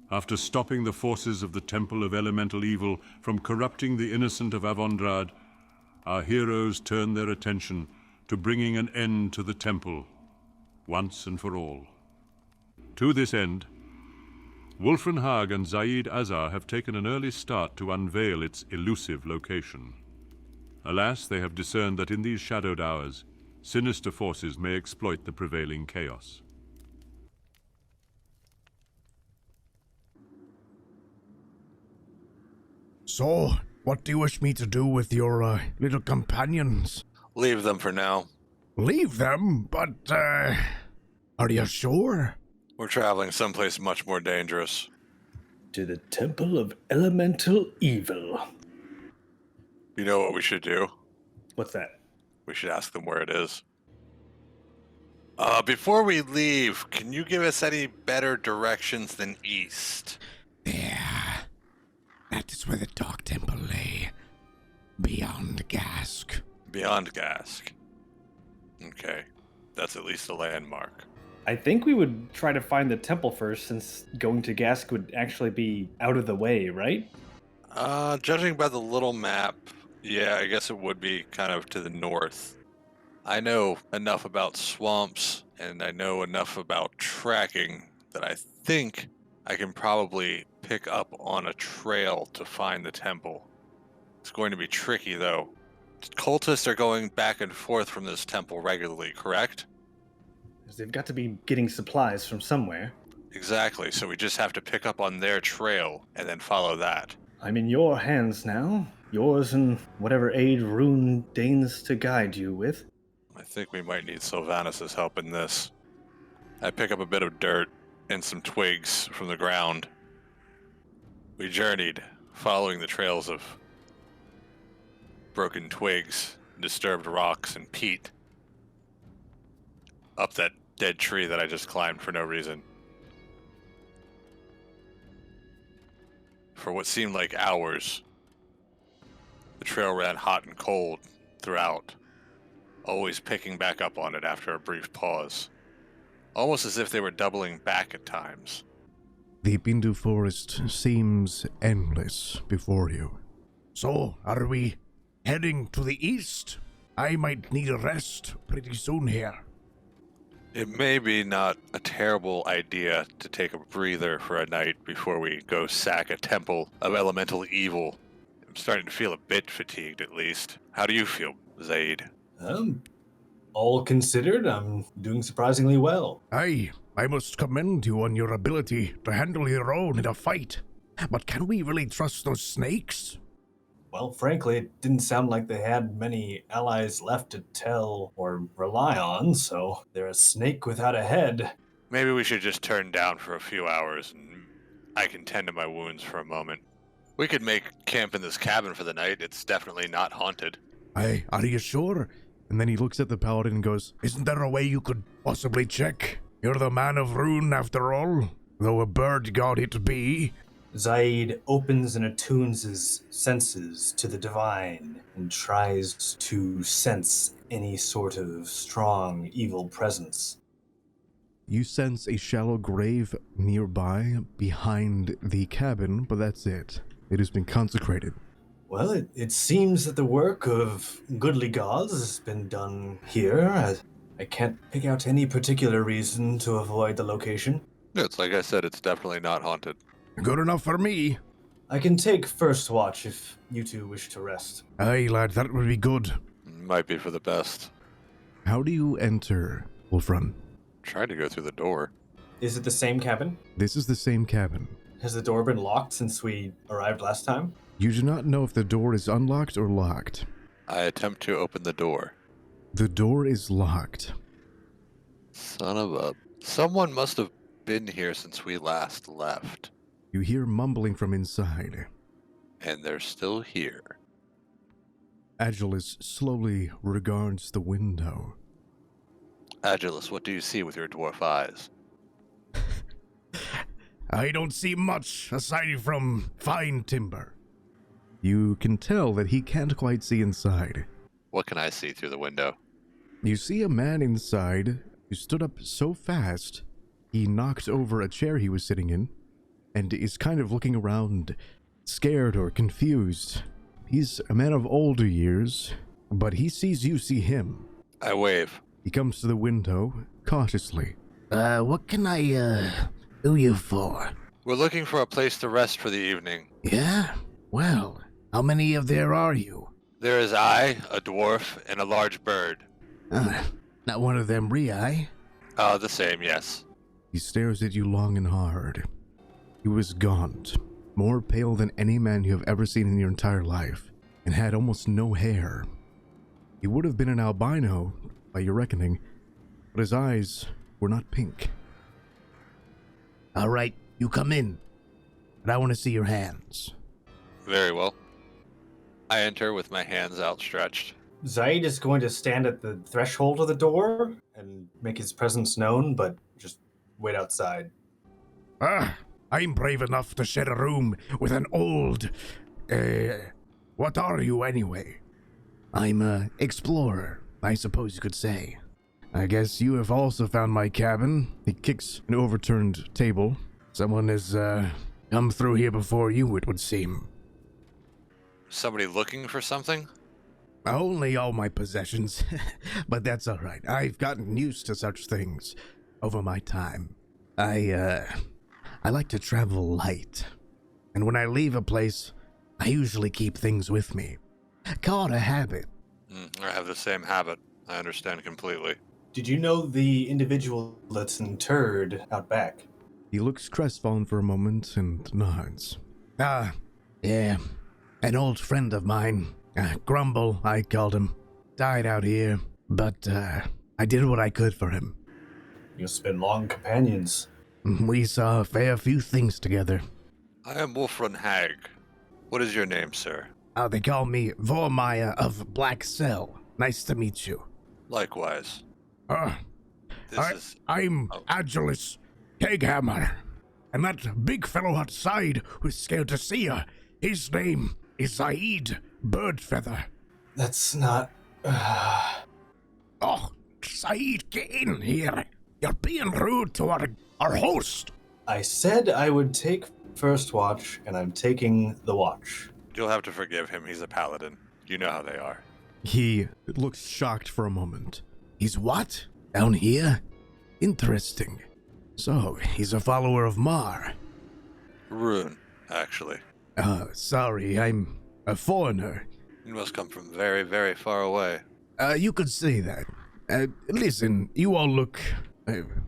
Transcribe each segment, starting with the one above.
After stopping the forces of the Temple of Elemental Evil from corrupting the innocent of Avondrad, our heroes turn their attention to bringing an end to the temple, once and for all. To this end, Wulfrun Hag and Zaiid have taken an early start to unveil its elusive location. Alas, they have discerned that in these shadowed hours, sinister forces may exploit the prevailing chaos. So, what do you wish me to do with your little companions? Leave them for now. Leave them? But, are you sure? We're traveling someplace much more dangerous. To the Temple of Elemental Evil. You know what we should do? What's that? We should ask them where it is. Before we leave, can you give us any better directions than east? There. That is where the Dark Temple lay. Beyond Gask. Beyond Gask. Okay. That's at least a landmark. I think we would try to find the temple first, since going to Gask would actually be out of the way, right? Judging by the little map, yeah, I guess it would be kind of to the north. I know enough about swamps, and I know enough about tracking that I think I can probably pick up on a trail to find the temple. It's going to be tricky, though. Cultists are going back and forth from this temple regularly, correct? Because they've got to be getting supplies from somewhere. Exactly, so we just have to pick up on their trail and then follow that. I'm in your hands now. Yours and whatever aid Rune deigns to guide you with. I think we might need Sylvanas' help in this. I pick up a bit of dirt and some twigs from the ground. We journeyed, following the trails of broken twigs, disturbed rocks, and peat, up that dead tree that I just climbed for no reason. For what seemed like hours, the trail ran hot and cold throughout, always picking back up on it after a brief pause, almost as if they were doubling back at times. The Bindu Forest seems endless before you. So, are we heading to the east? I might need a rest pretty soon here. It may be not a terrible idea to take a breather for a night before we go sack a temple of elemental evil. I'm starting to feel a bit fatigued, at least. How do you feel, Zaiid? All considered, I'm doing surprisingly well. Aye, I must commend you on your ability to handle your own in a fight. But can we really trust those snakes? Well, frankly, it didn't sound like they had many allies left to tell or rely on, so they're a snake without a head. Maybe we should just turn down for a few hours and I can tend to my wounds for a moment. We could make camp in this cabin for the night. It's definitely not haunted. Aye, are you sure? And then he looks at the paladin and goes, "Isn't there a way you could possibly check? You're the man of Rune after all, though a bird god it be." Zaiid opens and attunes his senses to the divine and tries to sense any sort of strong evil presence. You sense a shallow grave nearby behind the cabin, but that's it. It has been consecrated. Well, it seems that the work of goodly gods has been done here. I can't pick out any particular reason to avoid the location. It's like I said, it's definitely not haunted. Good enough for me. I can take first watch if you two wish to rest. Aye, lad, that would be good. Might be for the best. How do you enter, Wulfrun? Tried to go through the door. Is it the same cabin? This is the same cabin. Has the door been locked since we arrived last time? You do not know if the door is unlocked or locked. I attempt to open the door. The door is locked. Son of a... Someone must have been here since we last left. You hear mumbling from inside. And they're still here. Agilis slowly regards the window. Agilis, what do you see with your dwarf eyes? I don't see much aside from fine timber. You can tell that he can't quite see inside. What can I see through the window? You see a man inside who stood up so fast, he knocked over a chair he was sitting in, and is kind of looking around, scared or confused. He's a man of older years, but he sees you see him. I wave. He comes to the window, cautiously. What can I, do you for? We're looking for a place to rest for the evening. Yeah? Well, how many of there are you? There is I, a dwarf, and a large bird. Not one of them Rei? The same, yes. He stares at you long and hard. He was gaunt, more pale than any man you have ever seen in your entire life, and had almost no hair. He would have been an albino, by your reckoning, but his eyes were not pink. All right, you come in, but I want to see your hands. Very well. I enter with my hands outstretched. Zaiid is going to stand at the threshold of the door and make his presence known, but just wait outside. I'm brave enough to share a room with an old... what are you anyway? I'm a explorer, I suppose you could say. I guess you have also found my cabin. He kicks an overturned table. Someone has, Come through here before you, it would seem. Somebody looking for something? Only all my possessions, but that's all right. I've gotten used to such things over my time. I like to travel light, and when I leave a place, I usually keep things with me. Call it a habit. I have the same habit. I understand completely. Did you know the individual that's interred out back? He looks crestfallen for a moment and nods. Yeah, an old friend of mine, Grumble, I called him, died out here, but I did what I could for him. You've been long companions. We saw a fair few things together. I am Wulfrun Hag. What is your name, sir? They call me Vormaya of Black Cell. Nice to meet you. Likewise. I'm Oh. Agilus Keghammer, and that big fellow outside who's scared to see you, his name is Zaiid Birdfeather. That's not... Oh, Zaiid, get in here. You're being rude to our host. I said I would take first watch, and I'm taking the watch. You'll have to forgive him. He's a paladin. You know how they are. He looks shocked for a moment. He's what? Down here? Interesting. So, he's a follower of Mar. Rune, actually. Sorry, I'm a foreigner. You must come from very, very far away. You could say that. Listen, you all look,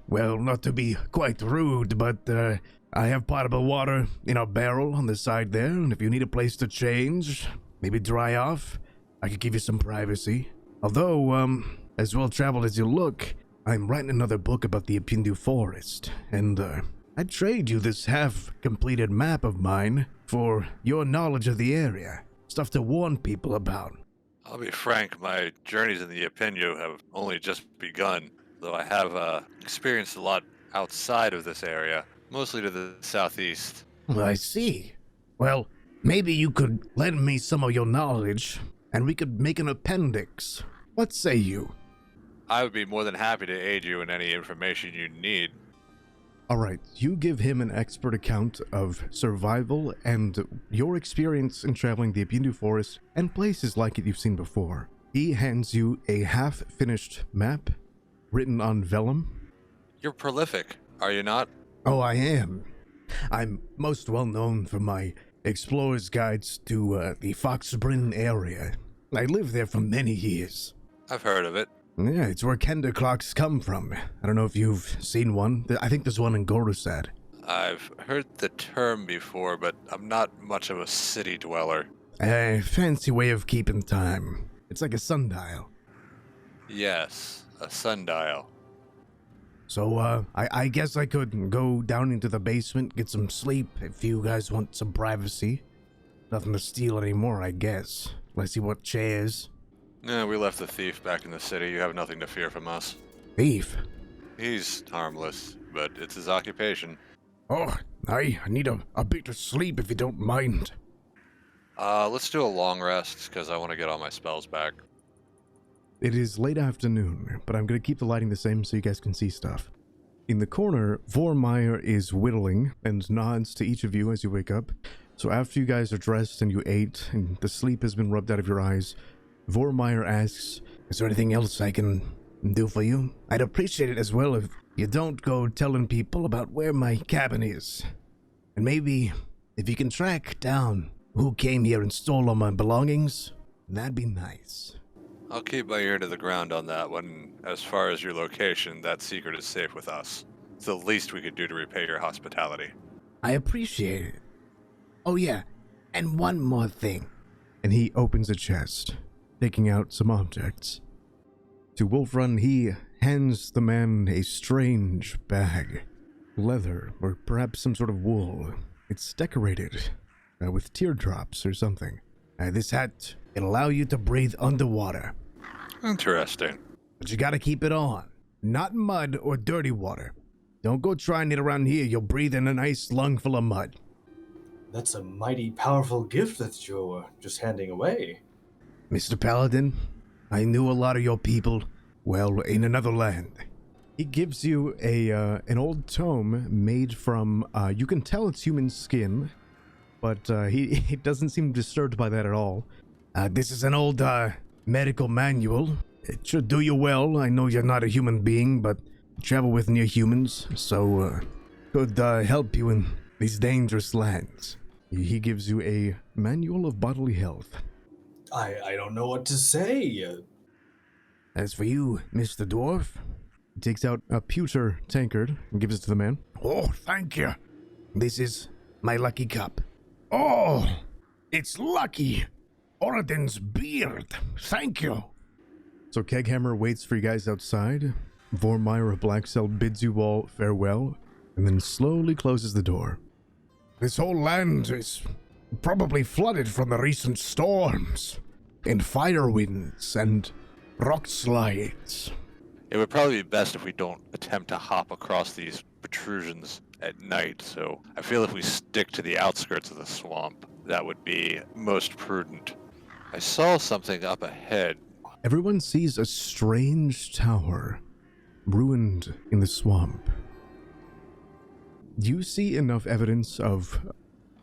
well, not to be quite rude, but I have potable water in a barrel on the side there, and if you need a place to change, maybe dry off, I could give you some privacy. Although, as well-traveled as you look, I'm writing another book about the Ipindu Forest, and I'd trade you this half-completed map of mine for your knowledge of the area. Stuff to warn people about. I'll be frank, my journeys in the Ipindu have only just begun, though I have experienced a lot outside of this area, mostly to the southeast. Well, I see. Well, maybe you could lend me some of your knowledge, and we could make an appendix. What say you? I would be more than happy to aid you in any information you need. Alright, you give him an expert account of survival and your experience in traveling the Ipindu Forest and places like it you've seen before. He hands you a half-finished map written on vellum. You're prolific, are you not? Oh, I am. I'm most well known for my explorer's guides to the Foxbrin area. I lived there for many years. I've heard of it. Yeah, it's where Kender clocks come from. I don't know if you've seen one. I think there's one in Gorusad. I've heard the term before, but I'm not much of a city dweller. A fancy way of keeping time. It's like a sundial. Yes, a sundial. So, I guess I could go down into the basement, get some sleep, if you guys want some privacy. Nothing to steal anymore, I guess. Let's see what chairs. Yeah, we left the thief back in the city. You have nothing to fear from us. Thief? He's harmless, but it's his occupation. Oh, I need a bit of sleep if you don't mind. Let's do a long rest, because I want to get all my spells back. It is late afternoon, but I'm gonna keep the lighting the same so you guys can see stuff. In the corner, Vormeyer is whittling and nods to each of you as you wake up. So after you guys are dressed and you ate and the sleep has been rubbed out of your eyes, Vormeyer asks, Is there anything else I can do for you? I'd appreciate it as well if you don't go telling people about where my cabin is. And maybe if you can track down who came here and stole all my belongings, that'd be nice. I'll keep my ear to the ground on that one. As far as your location, that secret is safe with us. It's the least we could do to repay your hospitality. I appreciate it. Oh yeah, and one more thing. and he opens a chest, taking out some objects. To Wulfrun, he hands the man a strange bag. Leather, or perhaps some sort of wool. It's decorated with teardrops or something. This hat, it'll allow you to breathe underwater. Interesting. But you gotta keep it on. Not mud or dirty water. Don't go trying it around here, you'll breathe in a nice lungful of mud. That's a mighty powerful gift that you're just handing away. Mr. Paladin, I knew a lot of your people, well, in another land. He gives you an old tome made from, you can tell it's human skin, but he doesn't seem disturbed by that at all. This is an old medical manual. It should do you well. I know you're not a human being, but you travel with near humans, so could help you in these dangerous lands. He gives you a manual of bodily health. I don't know what to say. As for you, Mr. Dwarf, he takes out a pewter tankard and gives it to the man. Oh, thank you. This is my lucky cup. Oh, it's lucky. Orodin's beard. Thank you. So Keghammer waits for you guys outside. Vormire of Blackcell bids you all farewell, and then slowly closes the door. This whole land is probably flooded from the recent storms, and fire winds and rock slides. It would probably be best if we don't attempt to hop across these protrusions at night, so I feel if we stick to the outskirts of the swamp, that would be most prudent. I saw something up ahead. Everyone sees a strange tower, ruined in the swamp. You see enough evidence of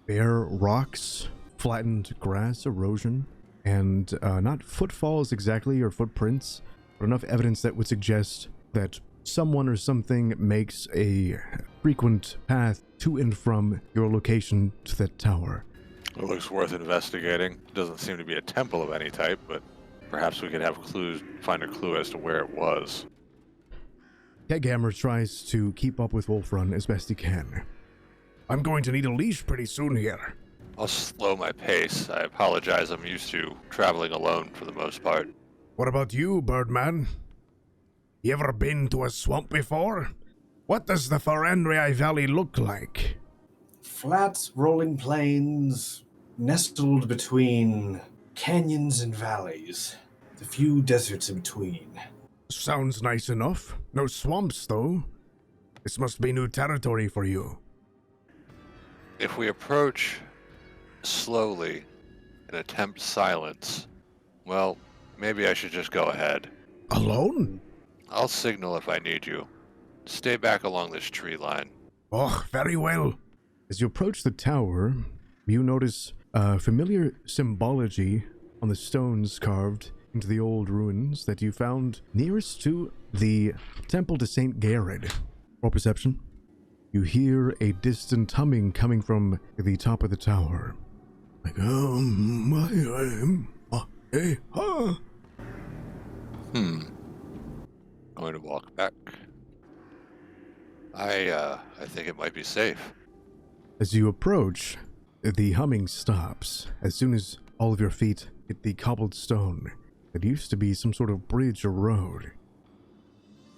bare rocks, flattened grass erosion, and not footfalls exactly or footprints, but enough evidence that would suggest that someone or something makes a frequent path to and from your location to that tower. It looks worth investigating. Doesn't seem to be a temple of any type, but perhaps we could have clues, find a clue as to where it was. Keghammer tries to keep up with Wulfrun as best he can. I'm going to need a leash pretty soon here. I'll slow my pace. I apologize. I'm used to traveling alone for the most part. What about you, Birdman? You ever been to a swamp before? What does the Ferandrii Valley look like? Flat, rolling plains, nestled between canyons and valleys, with a few deserts in between. Sounds nice enough. No swamps, though. This must be new territory for you. If we approach slowly and attempt silence, well, maybe I should just go ahead. Alone? I'll signal if I need you. Stay back along this tree line. Oh, very well. As you approach the tower, you notice familiar symbology on the stones carved into the old ruins that you found nearest to the temple to Saint Garrod. Roll perception. You hear a distant humming coming from the top of the tower. Like, Going to walk back. I think it might be safe. As you approach, the humming stops as soon as all of your feet hit the cobbled stone that used to be some sort of bridge or road.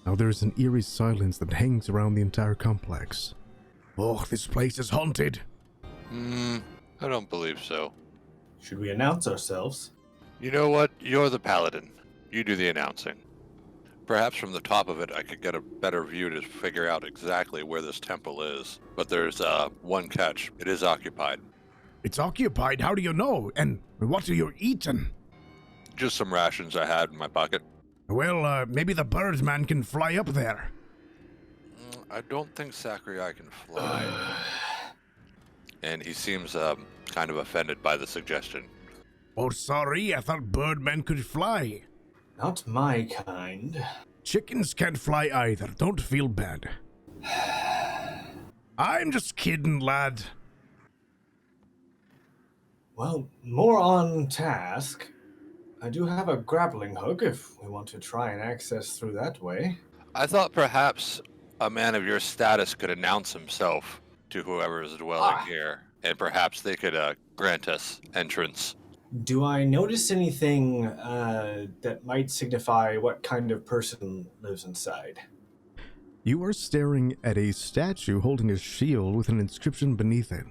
Now there's an eerie silence that hangs around the entire complex. Oh, this place is haunted. I don't believe so. Should we announce ourselves? You know what? You're the paladin. You do the announcing. Perhaps from the top of it I could get a better view to figure out exactly where this temple is. But there's one catch. It is occupied. It's occupied? How do you know? And what are you eating? Just some rations I had in my pocket. Well, maybe the Birdman can fly up there. I don't think Sakurai can fly. And he seems kind of offended by the suggestion. Oh, sorry, I thought birdmen could fly. Not my kind. Chickens can't fly either, don't feel bad. I'm just kidding, lad. Well, more on task. I do have a grappling hook if we want to try and access through that way. I thought perhaps a man of your status could announce himself to whoever is dwelling here, and perhaps they could grant us entrance. Do I notice anything that might signify what kind of person lives inside? You are staring at a statue holding a shield with an inscription beneath it.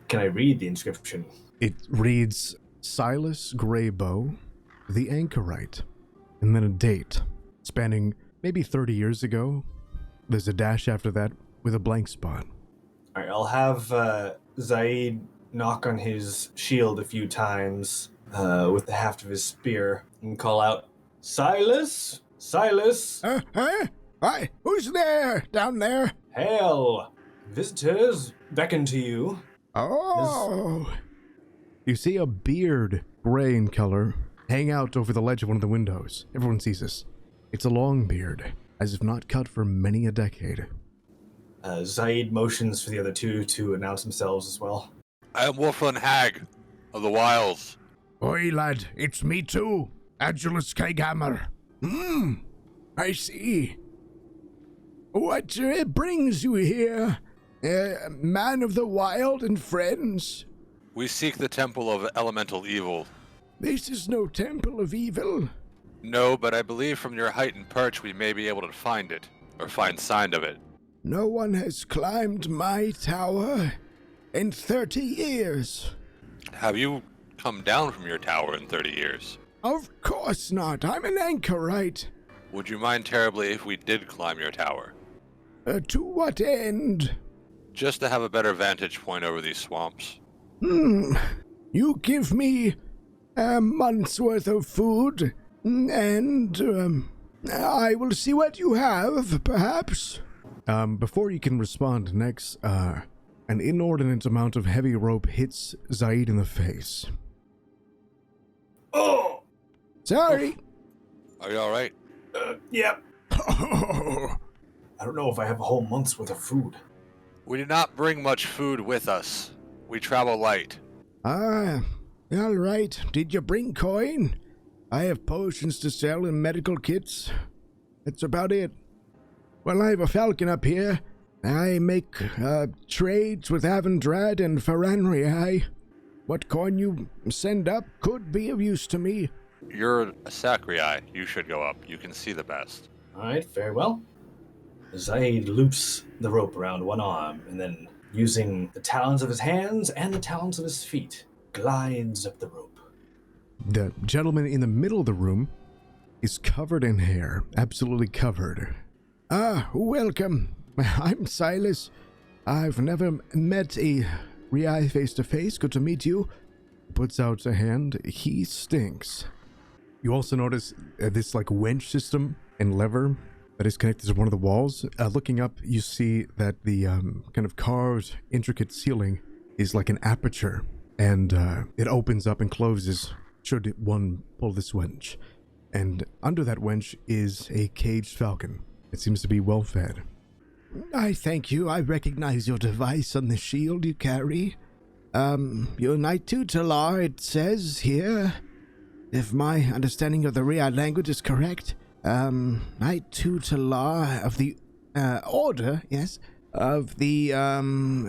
Can I read the inscription? It reads, Silas Greybow, the Anchorite, and then a date spanning maybe 30 years ago. There's a dash after that with a blank spot. All right, I'll have Zaiid knock on his shield a few times with the haft of his spear and call out, Silas? Silas? Hi, who's there, down there? Hail! Visitors beckon to you. Oh! You see a beard, gray in color, hang out over the ledge of one of the windows. Everyone sees this. It's a long beard, as if not cut for many a decade. Zaiid motions for the other two to announce themselves as well. I am Wulfrun Hag of the Wilds. Oi, lad, it's me too, Adulus Keghammer. I see. What brings you here, man of the wild and friends? We seek the Temple of Elemental Evil. This is no temple of evil. No, but I believe from your height and perch we may be able to find it, or find sign of it. No one has climbed my tower in 30 years. Have you come down from your tower in 30 years? Of course not. I'm an anchorite. Would you mind terribly if we did climb your tower? To what end? Just to have a better vantage point over these swamps. You give me a month's worth of food, and I will see what you have, perhaps. Before you can respond, next, an inordinate amount of heavy rope hits Zaiid in the face. Oh! Sorry. Are you alright? Yep. I don't know if I have a whole month's worth of food. We do not bring much food with us. We travel light. All right. Did you bring coin? I have potions to sell and medical kits. That's about it. Well, I have a falcon up here. I make trades with Avandrad and Faranrii. What coin you send up could be of use to me. You're a Sakurai. You should go up. You can see the best. All right, very well. Zaiid loops the rope around one arm and then, using the talons of his hands and the talons of his feet, glides up the rope. The gentleman in the middle of the room is covered in hair, absolutely covered. Welcome. I'm Silas. I've never met a Rii face to face. Good to meet you. Puts out a hand. He stinks. You also notice this like wench system and lever that is connected to one of the walls. Looking up, you see that the kind of carved, intricate ceiling is like an aperture, and it opens up and closes should one pull this wench. And under that wench is a caged falcon. It seems to be well fed. I thank you. I recognize your device on the shield you carry. You're Knight Tutelar, it says here. If my understanding of the Rii language is correct. Knight Tutelar of the Order, yes, of the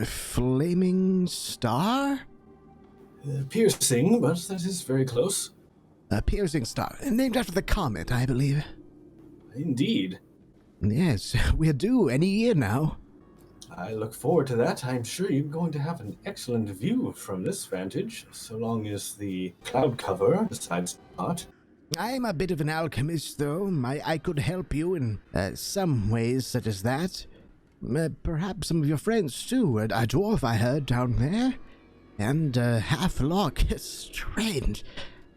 Flaming Star? Piercing, but that is very close. A piercing star, named after the comet, I believe. Indeed. Yes, we're due any year now. I look forward to that. I'm sure you're going to have an excellent view from this vantage, so long as the cloud cover decides not. I'm a bit of an alchemist, though. I could help you in some ways such as that. Perhaps some of your friends, too. A dwarf I heard down there. And half-lock. Strange.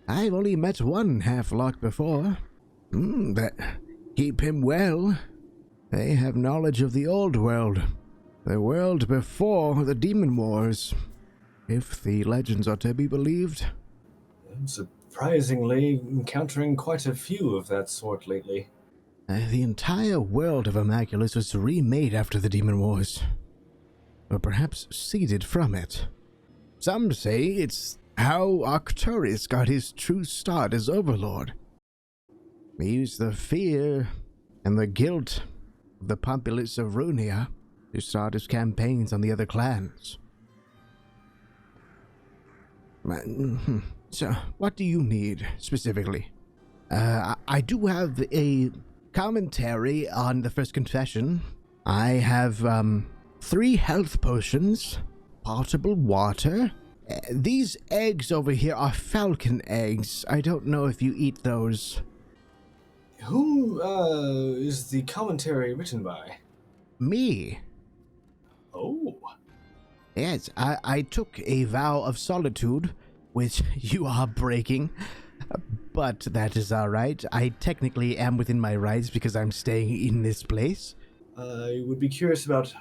I've only met one half-lock before. But keep him well. They have knowledge of the old world. The world before the demon wars. If the legends are to be believed. I'm surprisingly encountering quite a few of that sort lately. The entire world of Immaculus was remade after the demon wars. Or perhaps seeded from it. Some say it's how Arcturus got his true start as Overlord. He used the fear and the guilt of the populace of Runia to start his campaigns on the other clans. So, what do you need, specifically? I do have a commentary on the first confession. I have, 3 health potions, potable water. These eggs over here are falcon eggs. I don't know if you eat those. Who, is the commentary written by? Me? Oh. Yes, I took a vow of solitude, which you are breaking, but that is alright. I technically am within my rights because I'm staying in this place. I would be curious about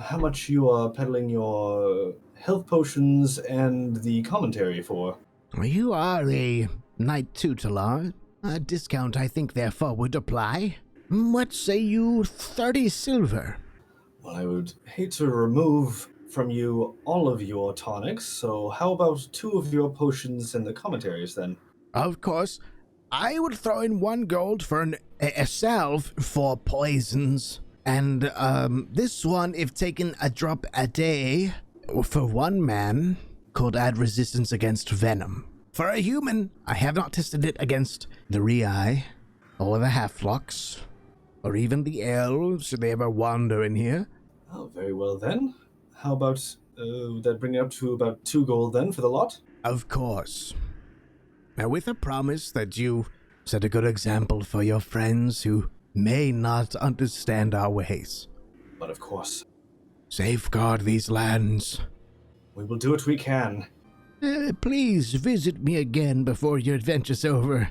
how much you are peddling your health potions and the commentary for. You are a Knight Tutelar. A discount I think therefore would apply. What say you 30 silver? Well, I would hate to remove from you all of your tonics, so how about 2 of your potions and the commentaries then? Of course. I would throw in 1 gold for a salve for poisons. And this one, if taken a drop a day, for 1 man, could add resistance against venom. For a human, I have not tested it against the Rei, or the Halflocks, or even the elves, should they ever wander in here. Oh, very well then. How about, would that bring it up to about 2 gold then for the lot? Of course. Now with a promise that you set a good example for your friends who may not understand our ways. But of course. Safeguard these lands. We will do what we can. Please visit me again before your adventure's over.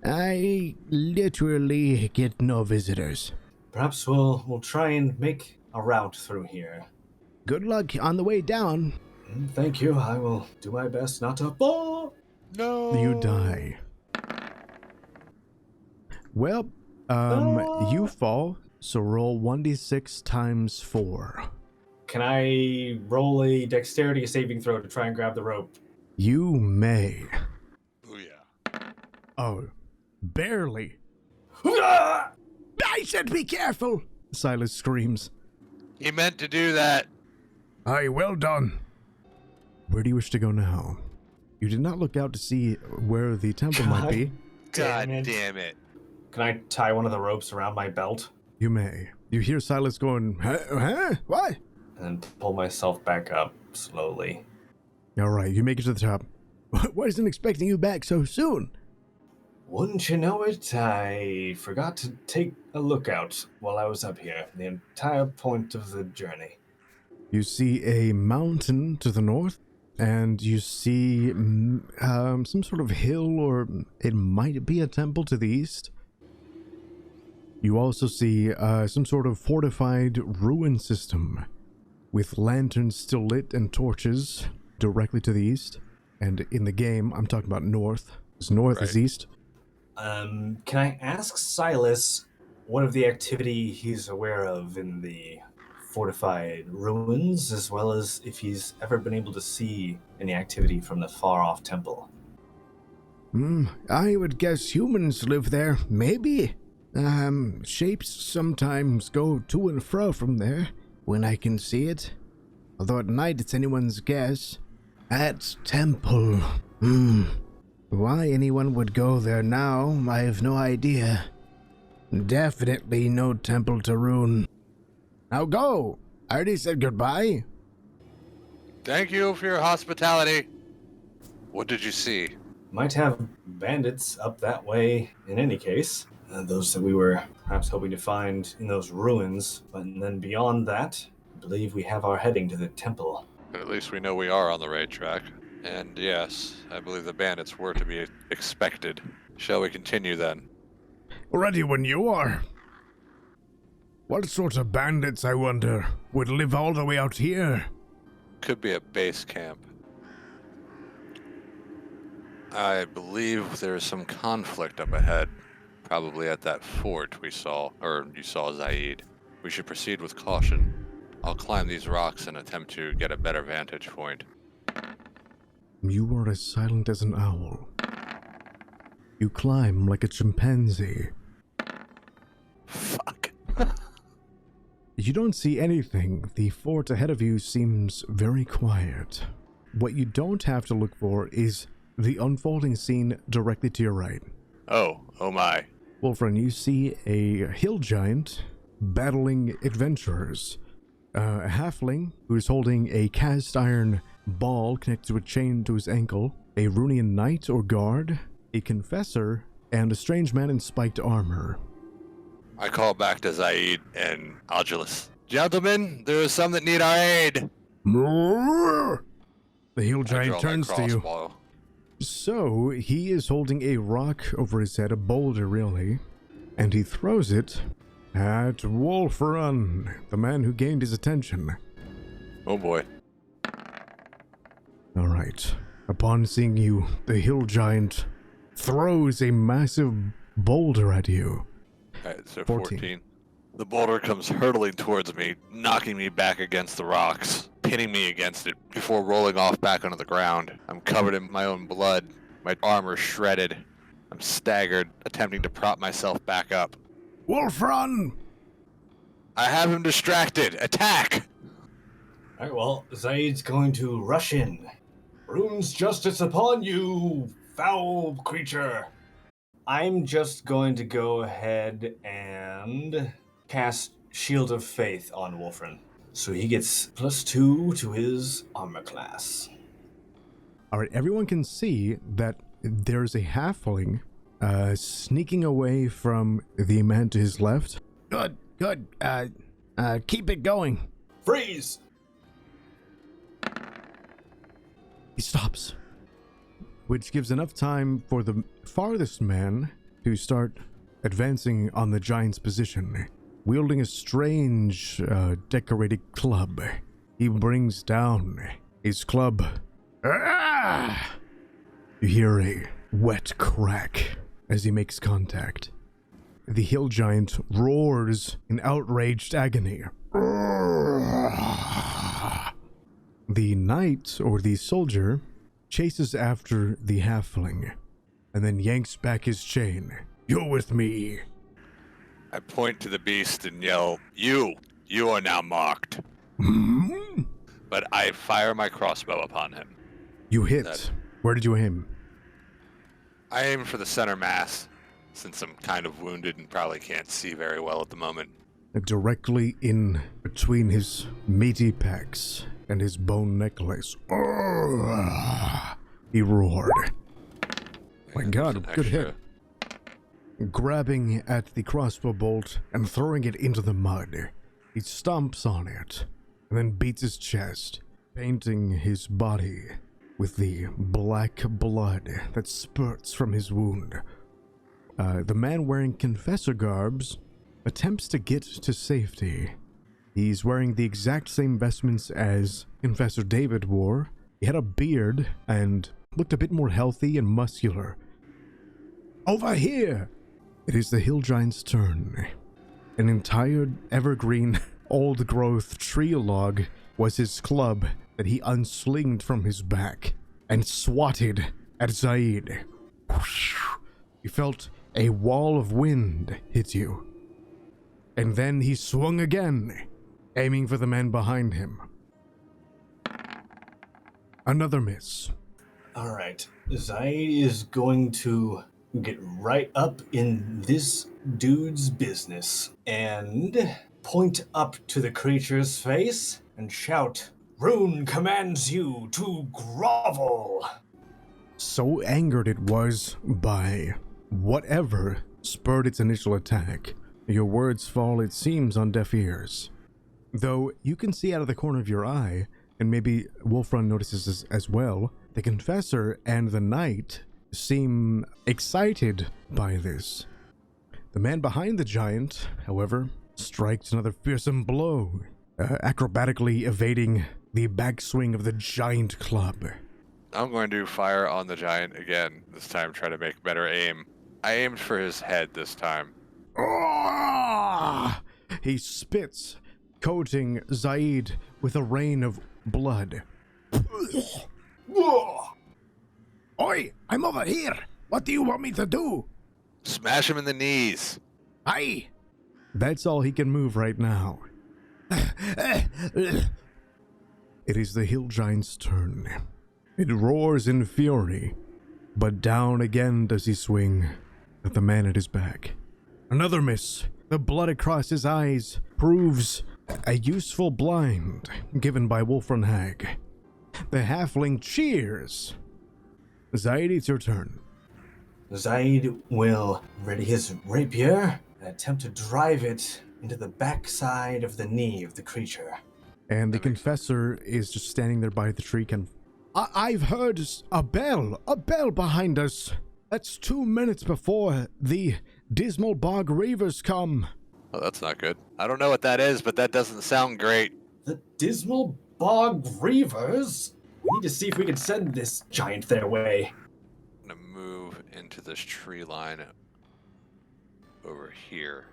I literally get no visitors. Perhaps we'll try and make a route through here. Good luck on the way down. Thank you. I will do my best not to fall. No. You die. Well, you fall, so roll 1d6 times 4. Can I roll a dexterity saving throw to try and grab the rope? You may. Oh, yeah. Oh, barely. Ah! I said be careful! Silas screams. He meant to do that. Aye, well done. Where do you wish to go now? You did not look out to see where the temple might be. God Damn it. damn it. Can I tie one of the ropes around my belt You may. You hear Silas going, huh? What? and then pull myself back up slowly? All right, you make it to the top. Wasn't expecting you back so soon. Wouldn't you know it, I forgot to take a lookout while I was up here, the entire point of the journey. You see a mountain to the north, and you see some sort of hill, or it might be a temple to the east. You also see some sort of fortified ruin system with lanterns still lit and torches directly to the east. And in the game, I'm talking about north. Because north is Right. east. Can I ask Silas what of the activity he's aware of in the fortified ruins, as well as if he's ever been able to see any activity from the far-off temple? I would guess humans live there, maybe. Shapes sometimes go to and fro from there when I can see it. Although at night it's anyone's guess. That temple. Why anyone would go there now, I have no idea. Definitely no temple to Rune. Now go! I already said goodbye. Thank you for your hospitality. What did you see? Might have bandits up that way in any case. Those that we were perhaps hoping to find in those ruins. But then beyond that, I believe we have our heading to the temple. But at least we know we are on the right track. And yes, I believe the bandits were to be expected. Shall we continue then? Ready when you are. What sort of bandits, I wonder, would live all the way out here? Could be a base camp. I believe there is some conflict up ahead, probably at that fort we saw, or you saw, Zaiid. We should proceed with caution. I'll climb these rocks and attempt to get a better vantage point. You are as silent as an owl. You climb like a chimpanzee. Fuck. You don't see anything. The fort ahead of you seems very quiet. What you don't have to look for is the unfolding scene directly to your right. Oh my. Wulfrun, you see a hill giant battling adventurers. A halfling who's holding a cast iron ball connected to a chain to his ankle, a Runian knight or guard, a confessor, and a strange man in spiked armor. I call back to Zaiid and Agelus. Gentlemen, there is some that need our aid. The hill I giant draw my turns to you. crossbow. So, he is holding a rock over his head, a boulder really, and he throws it at Wulfrun, the man who gained his attention. Oh boy. Alright. Upon seeing you, the hill giant throws a massive boulder at you. Alright, so 14. 14. The boulder comes hurtling towards me, knocking me back against the rocks, pinning me against it before rolling off back onto the ground. I'm covered in my own blood, my armor shredded. I'm staggered, attempting to prop myself back up. Wulfrun! I have him distracted. Attack! Alright, well, Zaid's going to rush in. Rune's justice upon you, foul creature! I'm just going to go ahead and cast Shield of Faith on Wulfrun. So he gets +2 to his armor class. Alright, everyone can see that there's a halfling sneaking away from the man to his left. Good. Keep it going. Freeze! He stops, which gives enough time for the farthest man to start advancing on the giant's position. Wielding a strange, decorated club, he brings down his club. Ah! You hear a wet crack as he makes contact. The hill giant roars in outraged agony. The knight, or the soldier, chases after the halfling, and then yanks back his chain. You're with me. I point to the beast and yell, You are now marked. But I fire my crossbow upon him. You hit. That- Where did you aim? I aim for the center mass, since I'm kind of wounded and probably can't see very well at the moment. Directly in between his meaty pecs and his bone necklace. He roared. My And God, there's an good hit. extra- Grabbing at the crossbow bolt and throwing it into the mud, he stomps on it and then beats his chest, painting his body with the black blood that spurts from his wound. The man wearing confessor garbs attempts to get to safety. He's wearing the exact same vestments as Confessor David wore. He had a beard and looked a bit more healthy and muscular. Over here! It is the hill giant's turn. An entire evergreen, old-growth tree log was his club that he unslinged from his back and swatted at Zaiid. You felt a wall of wind hit you. And then he swung again, aiming for the man behind him. Another miss. Alright, Zaid is going to get right up in this dude's business and point up to the creature's face and shout, Rune commands you to grovel! So angered it was by whatever spurred its initial attack. Your words fall, it seems, on deaf ears. Though you can see out of the corner of your eye, and maybe Wulfrun notices this as well, the Confessor and the Knight seem excited by this. The man behind the giant, however, strikes another fearsome blow, acrobatically evading the backswing of the giant club. I'm going to fire on the giant again, this time try to make better aim. I aimed for his head this time. Ah! He spits, coating Zaiid with a rain of blood. Oi, I'm over here. What do you want me to do? Smash him in the knees. Aye. That's all he can move right now. It is the hill giant's turn. It roars in fury, but down again does he swing at the man at his back. Another miss. The blood across his eyes proves a useful blind given by Wulfrun Hag. The halfling cheers. Zaiid, it's your turn. Zaiid will ready his rapier and attempt to drive it into the backside of the knee of the creature. And the confessor is just standing there by the tree. I've heard a bell behind us. That's 2 minutes before the dismal bog reavers come. Oh, that's not good. I don't know what that is, but that doesn't sound great. The dismal bog reavers? We need to see if we can send this giant their way. I'm gonna move into this tree line over here.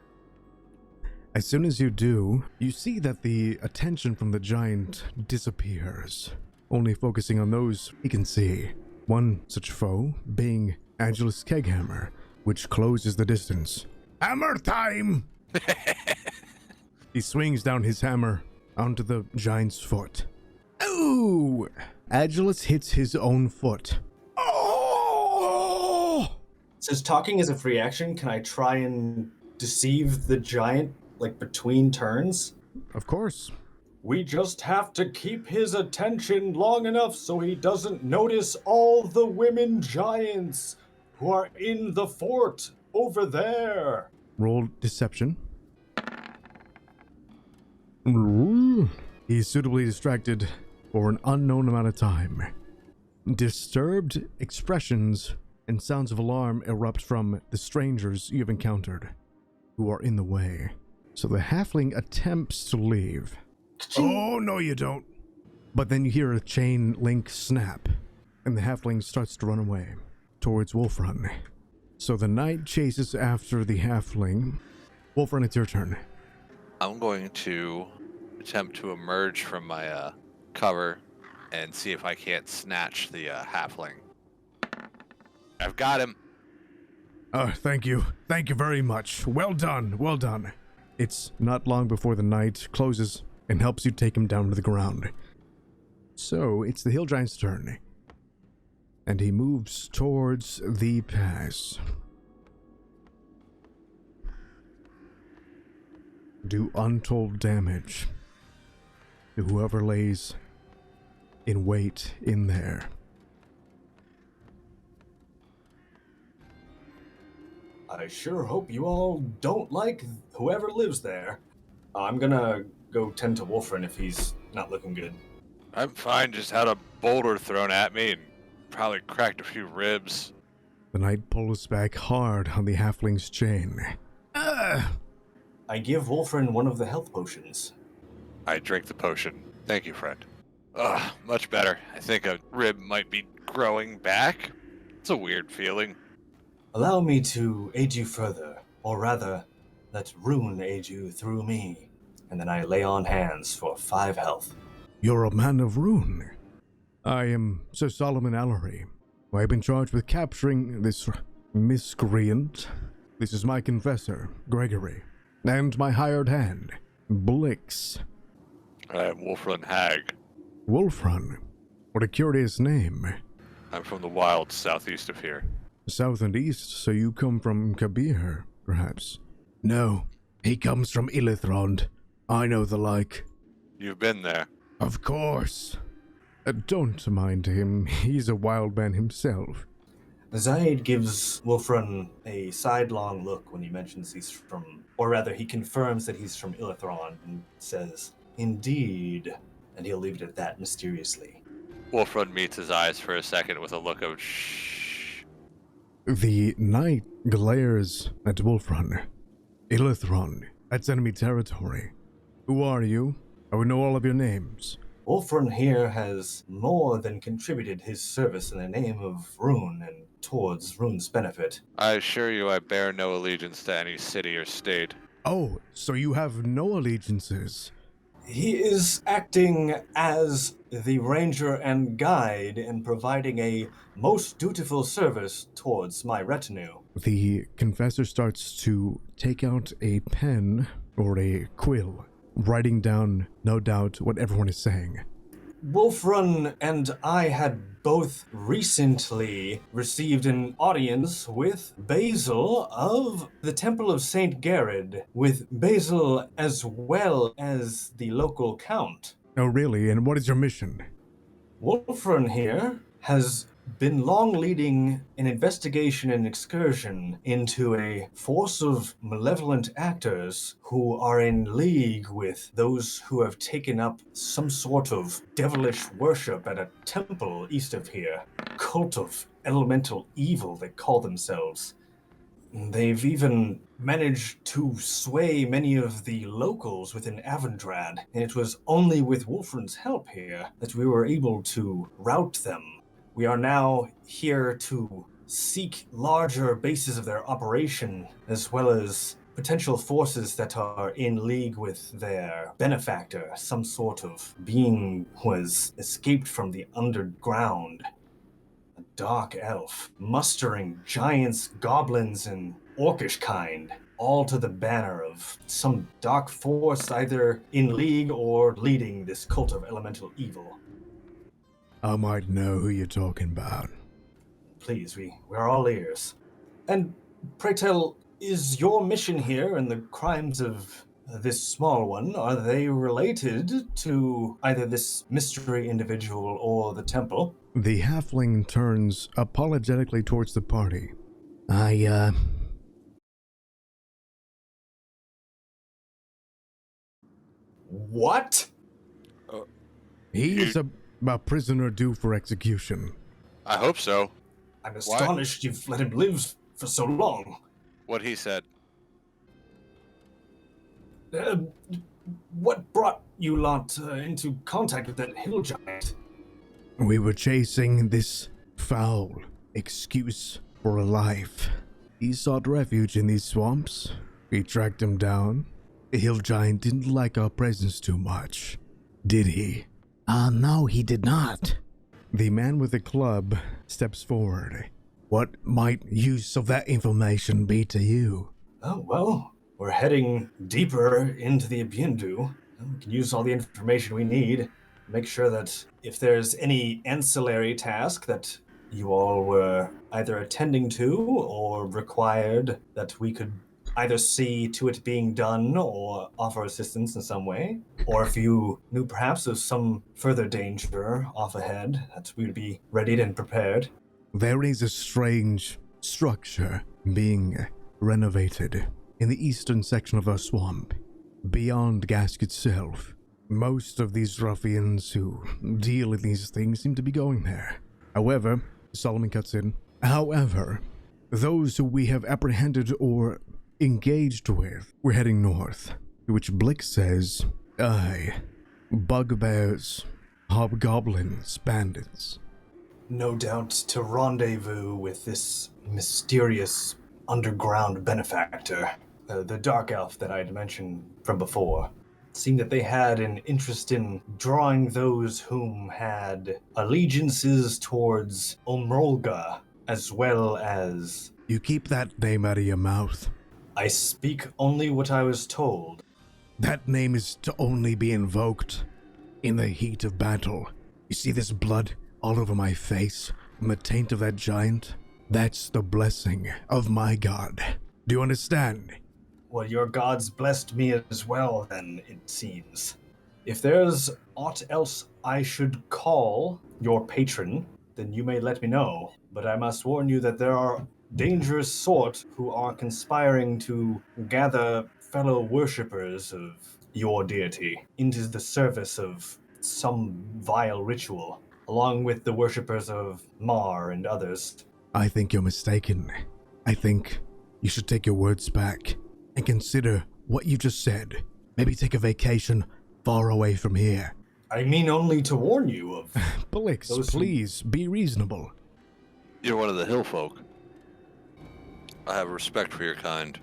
As soon as you do, you see that the attention from the giant disappears, only focusing on those he can see. One such foe being Agilus Keghammer, which closes the distance. Hammer time! He swings down his hammer onto the giant's foot. Ooh! Agilus hits his own foot. Oh! Since talking is a free action, can I try and deceive the giant, like, between turns? Of course. We just have to keep his attention long enough so he doesn't notice all the women giants who are in the fort over there. Roll deception. Ooh. He's suitably distracted for an unknown amount of time. Disturbed expressions and sounds of alarm erupt from the strangers you've encountered who are in the way. So the halfling attempts to leave. Oh, no you don't. But then you hear a chain link snap, and the halfling starts to run away towards Wulfrun. So the knight chases after the halfling. Wulfrun, it's your turn. I'm going to attempt to emerge from my cover and see if I can't snatch the halfling. I've got him. Thank you. Thank you very much. Well done. Well done. It's not long before the knight closes and helps you take him down to the ground. So it's the hill giant's turn. And he moves towards the pass. Do untold damage to whoever lays in wait in there. I sure hope you all don't like whoever lives there. I'm gonna go tend to Wulfrun if he's not looking good. I'm fine, just had a boulder thrown at me and probably cracked a few ribs. The knight pulls back hard on the halfling's chain. I give Wulfrun one of the health potions. I drink the potion. Thank you, friend. Much better. I think a rib might be growing back. It's a weird feeling. Allow me to aid you further, or rather, let Rune aid you through me, and then I lay on hands for 5 health. You're a man of Rune. I am Sir Solomon Allery. I've been charged with capturing this miscreant. This is my confessor, Gregory, and my hired hand, Blix. I am Wulfrun Hag. Wulfrun? What a curious name. I'm from the wilds southeast of here. South and east, so you come from Kabir, perhaps? No, he comes from Illithrond. I know the like. You've been there. Of course. Don't mind him. He's a wild man himself. Zaiid gives Wulfrun a sidelong look when he mentions he's from, or rather, he confirms that he's from Illithrond and says, "Indeed," and he'll leave it at that mysteriously. Wulfrun meets his eyes for a second with a look of shh. The knight glares at Wulfrun. Illithron, That's enemy territory. Who are you? I would know all of your names. Wulfrun here has more than contributed his service in the name of Rune and towards Rune's benefit. I assure you I bear no allegiance to any city or state. Oh, so you have no allegiances. He is acting as the ranger and guide and providing a most dutiful service towards my retinue. The confessor starts to take out a pen or a quill, writing down, no doubt, what everyone is saying. Wulfrun and I had both recently received an audience with Basil of the Temple of St. Garrod, with Basil as well as the local count. Oh, really? And what is your mission? Wulfrun here has been long leading an investigation and excursion into a force of malevolent actors who are in league with those who have taken up some sort of devilish worship at a temple east of here. Cult of elemental evil, they call themselves. They've even managed to sway many of the locals within Avandrad, and it was only with Wulfrun's help here that we were able to rout them. We are now here to seek larger bases of their operation, as well as potential forces that are in league with their benefactor, some sort of being who has escaped from the underground. A dark elf, mustering giants, goblins, and orcish kind, all to the banner of some dark force either in league or leading this cult of elemental evil. I might know who you're talking about. Please, we're all ears. And pray tell, is your mission here and the crimes of this small one, are they related to either this mystery individual or the temple? The halfling turns apologetically towards the party. What? He is a prisoner due for execution. I hope so. I'm astonished you've let him live for so long. What he said. What brought you lot into contact with that hill giant? We were chasing this foul excuse for a life. He sought refuge in these swamps. We tracked him down. The hill giant didn't like our presence too much, did he? No, he did not. The man with the club steps forward. What might use of that information be to you? Oh, well, we're heading deeper into the Abindu. We can use all the information we need. Make sure that if there's any ancillary task that you all were either attending to or required that we could either see to it being done or offer assistance in some way, or if you knew perhaps of some further danger off ahead, that we would be ready and prepared. There is a strange structure being renovated in the eastern section of our swamp, beyond Gask itself. Most of these ruffians who deal in these things seem to be going there. However, Solomon cuts in, however, those who we have apprehended or engaged with, we're heading north, to which Blick says, aye, bugbears, hobgoblins, bandits. No doubt to rendezvous with this mysterious underground benefactor, the dark elf that I had mentioned from before. It seemed that they had an interest in drawing those whom had allegiances towards Omrolga, as well as... You keep that name out of your mouth. I speak only what I was told. That name is to only be invoked in the heat of battle. You see this blood all over my face from the taint of that giant? That's the blessing of my god. Do you understand? Well, your gods blessed me as well, then, it seems. If there's aught else I should call your patron, then you may let me know. But I must warn you that there are dangerous sort who are conspiring to gather fellow worshippers of your deity into the service of some vile ritual, along with the worshippers of Mar and others. I think you're mistaken. I think you should take your words back and consider what you just said. Maybe take a vacation far away from here. I mean only to warn you of... Blix, Those who- please, be reasonable. You're one of the hill folk. I have respect for your kind.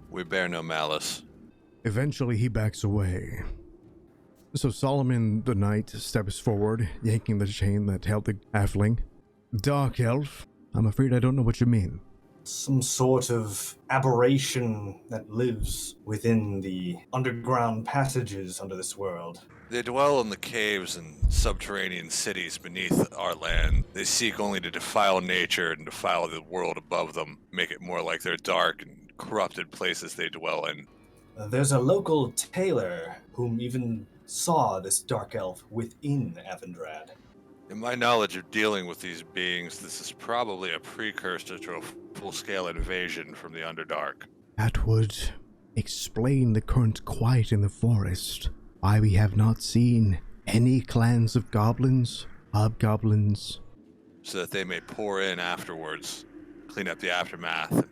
We bear no malice. Eventually, he backs away. So Solomon the Knight steps forward, yanking the chain that held the halfling. Dark elf, I'm afraid I don't know what you mean. Some sort of aberration that lives within the underground passages under this world. They dwell in the caves and subterranean cities beneath our land. They seek only to defile nature and defile the world above them, make it more like their dark and corrupted places they dwell in. There's a local tailor whom even saw this dark elf within Avendrad. In my knowledge of dealing with these beings, this is probably a precursor to a full-scale invasion from the Underdark. That would explain the current quiet in the forest. Why we have not seen any clans of goblins, hobgoblins. So that they may pour in afterwards, clean up the aftermath, and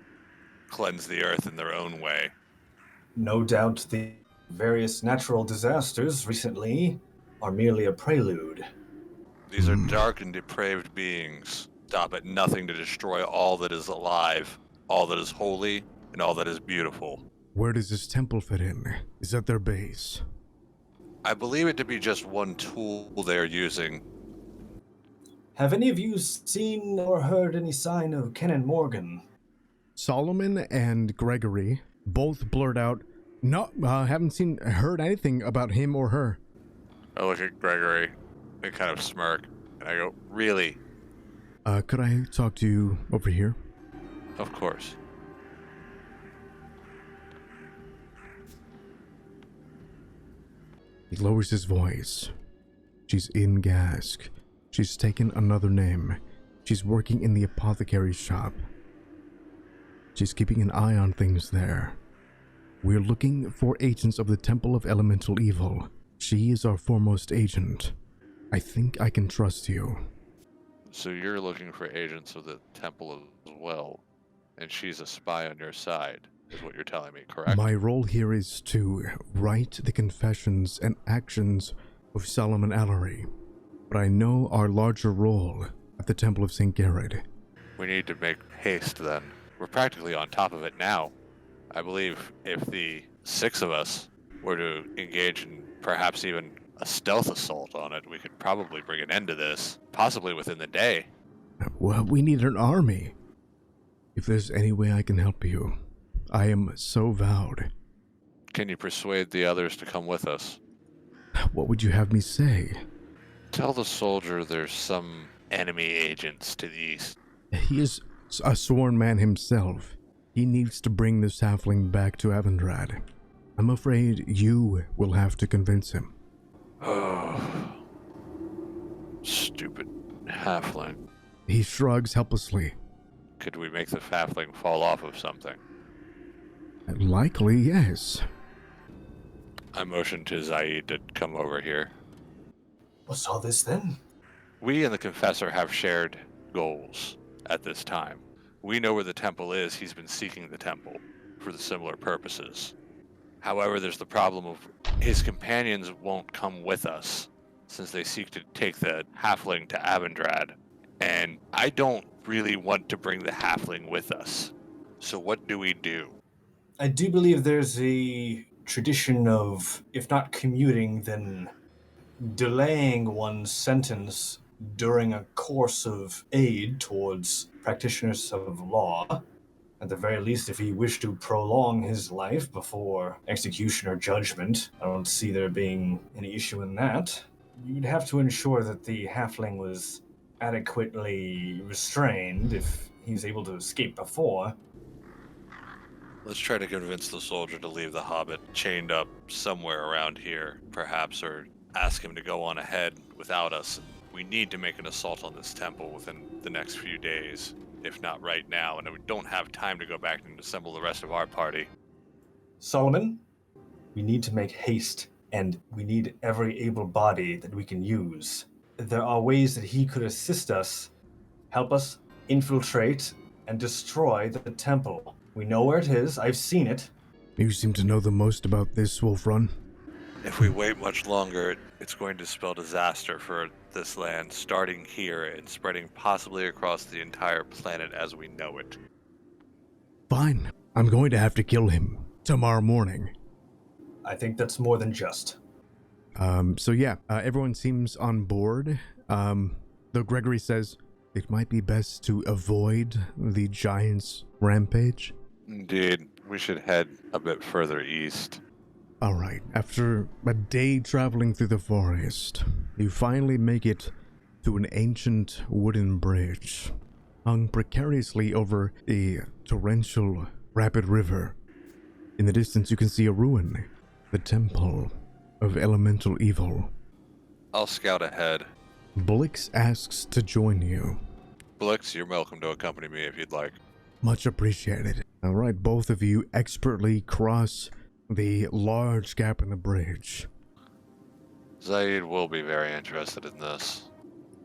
cleanse the earth in their own way. No doubt the various natural disasters recently are merely a prelude. These are dark and depraved beings. Stop at nothing to destroy all that is alive, all that is holy, and all that is beautiful. Where does this temple fit in? Is that their base? I believe it to be just one tool they are using. Have any of you seen or heard any sign of Kenan Morgan? Solomon and Gregory both blurt out, no, haven't heard anything about him or her. I look at Gregory and kind of smirk, and I go, really? Could I talk to you over here? Of course. He lowers his voice. She's in Gask. She's taken another name. She's working in the apothecary's shop. She's keeping an eye on things there. We're looking for agents of the Temple of Elemental Evil. She is our foremost agent. I think I can trust you. So you're looking for agents of the temple as well, and she's a spy on your side, is what you're telling me, correct? My role here is to write the confessions and actions of Solomon Allery, but I know our larger role at the Temple of St. Garrett. We need to make haste then. We're practically on top of it now. I believe if the 6 of us were to engage in perhaps even a stealth assault on it, we could probably bring an end to this, possibly within the day. Well, we need an army. If there's any way I can help you, I am so vowed. Can you persuade the others to come with us? What would you have me say? Tell the soldier there's some enemy agents to the east. He is a sworn man himself. He needs to bring this halfling back to Avendrad. I'm afraid you will have to convince him. Oh, stupid halfling. He shrugs helplessly. Could we make the halfling fall off of something? Likely, yes. I motioned to Zaiid to come over here. What's all this then? We and the Confessor have shared goals at this time. We know where the temple is. He's been seeking the temple for the similar purposes. However, there's the problem of his companions won't come with us since they seek to take the halfling to Avendrad. And I don't really want to bring the halfling with us. So what do we do? I do believe there's a tradition of, if not commuting, then delaying one's sentence during a course of aid towards practitioners of law. At the very least, if he wished to prolong his life before execution or judgment, I don't see there being any issue in that. You'd have to ensure that the halfling was adequately restrained if he's able to escape before. Let's try to convince the soldier to leave the hobbit chained up somewhere around here, perhaps, or ask him to go on ahead without us. We need to make an assault on this temple within the next few days, if not right now, and we don't have time to go back and assemble the rest of our party. Solomon, we need to make haste, and we need every able body that we can use. There are ways that he could assist us, help us infiltrate and destroy the temple. We know where it is. I've seen it. You seem to know the most about this, Wulfrun. If we wait much longer, it's going to spell disaster for this land, starting here and spreading possibly across the entire planet as we know it. Fine. I'm going to have to kill him tomorrow morning. I think that's more than just. Everyone seems on board. Though Gregory says it might be best to avoid the giant's rampage. Indeed, we should head a bit further east. Alright, after a day traveling through the forest, you finally make it to an ancient wooden bridge, hung precariously over a torrential, rapid river. In the distance, you can see a ruin, the Temple of Elemental Evil. I'll scout ahead. Blix asks to join you. Blix, you're welcome to accompany me if you'd like. Much appreciated. Alright, both of you expertly cross the large gap in the bridge. Zaiid will be very interested in this.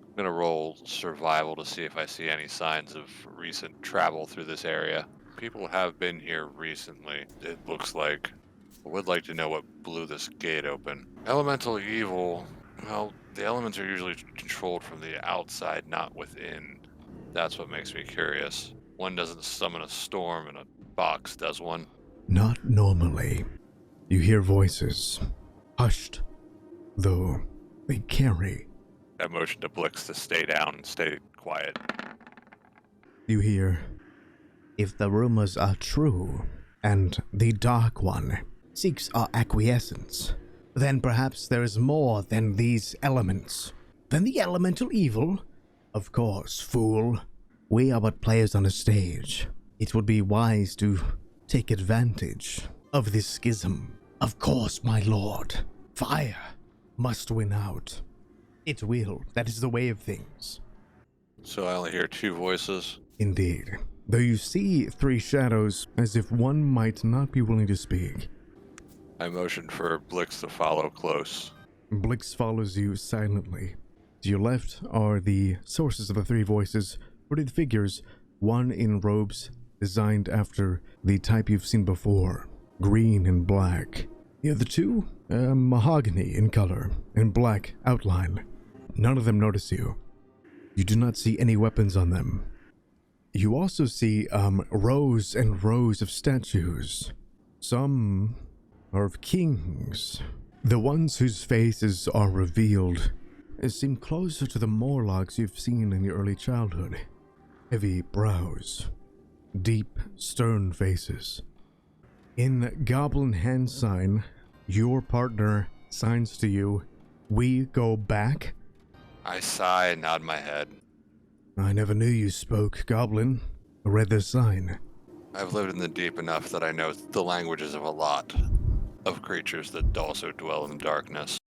I'm gonna roll survival to see if I see any signs of recent travel through this area. People have been here recently, it looks like. I would like to know what blew this gate open. Elemental evil, well, the elements are usually controlled from the outside, not within. That's what makes me curious. One doesn't summon a storm in a box, does one? Not normally. You hear voices, hushed, though they carry. I motioned to Blix to stay down and stay quiet. You hear, if the rumors are true, and the Dark One seeks our acquiescence, then perhaps there is more than these elements. Than the elemental evil? Of course, fool. We are but players on a stage. It would be wise to take advantage of this schism. Of course, my lord. Fire must win out. It will. That is the way of things. So I only hear two voices. Indeed. Though you see three shadows, as if one might not be willing to speak. I motioned for Blix to follow close. Blix follows you silently. To your left are the sources of the three voices, hooded figures, one in robes designed after the type you've seen before, green and black. The other two, mahogany in color and black outline. None of them notice you. You do not see any weapons on them. You also see rows and rows of statues. Some are of kings. The ones whose faces are revealed seem closer to the Morlocks you've seen in your early childhood. Heavy brows, deep, stern faces. In Goblin hand sign, your partner signs to you, "We go back." I sigh and nod my head. I never knew you spoke Goblin. I read their sign. I've lived in the deep enough that I know the languages of a lot of creatures that also dwell in the darkness.